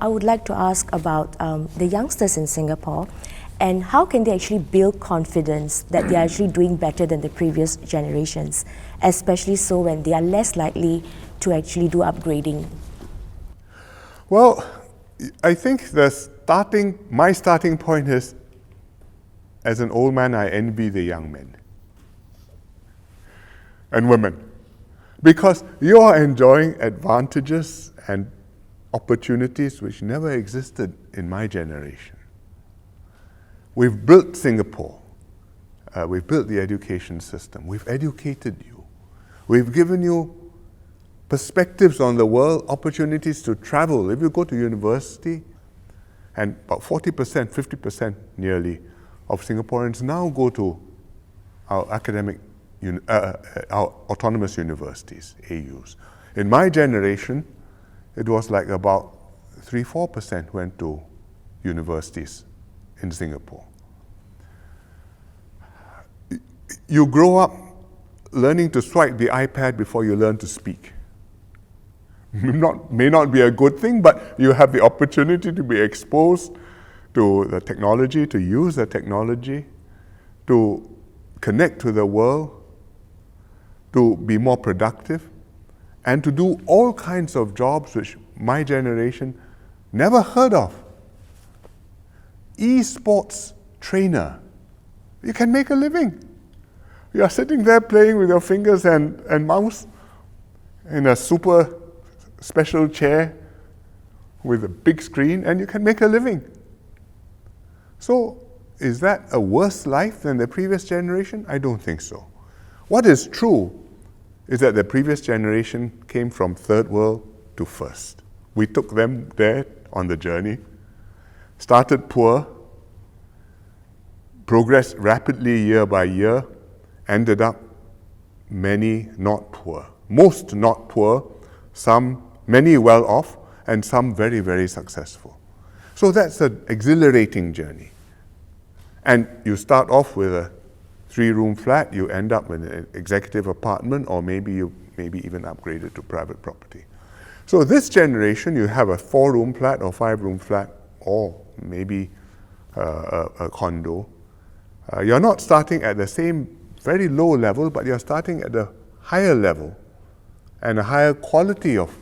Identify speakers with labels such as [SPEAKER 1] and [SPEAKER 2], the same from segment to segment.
[SPEAKER 1] I would like to ask about the youngsters in Singapore and how can they actually build confidence that they're actually doing better than the previous generations, especially so when they are less likely to actually do upgrading?
[SPEAKER 2] Well, I think my starting point is, as an old man, I envy the young men and women, because you are enjoying advantages and opportunities which never existed in my generation. We've built Singapore. We've built the education system. We've educated you. We've given you perspectives on the world, opportunities to travel. If you go to university, and about 40%, 50% nearly of Singaporeans now go to our our autonomous universities, AUs. In my generation, it was like about 3-4% went to universities in Singapore. You grow up learning to swipe the iPad before you learn to speak. May not be a good thing, but you have the opportunity to be exposed to the technology, to use the technology, to connect to the world, to be more productive, and to do all kinds of jobs which my generation never heard of. Esports trainer. You can make a living. You are sitting there playing with your fingers and mouse in a super special chair with a big screen, and you can make a living. So, is that a worse life than the previous generation? I don't think so. What is true is that the previous generation came from third world to first. We took them there on the journey, started poor, progressed rapidly year by year, ended up many not poor. Most not poor, many well off, and some very, very successful. So that's an exhilarating journey. And you start off with a 3-room flat, you end up with an executive apartment, or maybe even upgraded to private property. So this generation, you have a 4-room flat or 5-room flat, or maybe a condo. You're not starting at the same very low level, but you're starting at a higher level and a higher quality of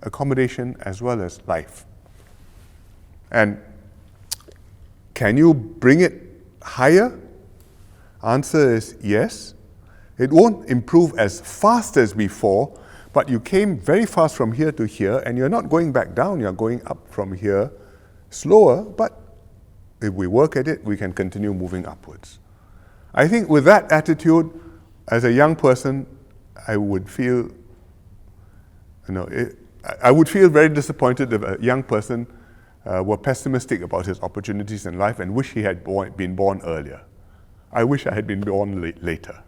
[SPEAKER 2] accommodation as well as life. And can you bring it higher? Answer is yes. It won't improve as fast as before, but you came very fast from here to here, and you're not going back down, you're going up from here slower, but if we work at it, we can continue moving upwards. I think with that attitude, as a young person, I would feel very disappointed if a young person were pessimistic about his opportunities in life and wish he had been born earlier. I wish I had been born later.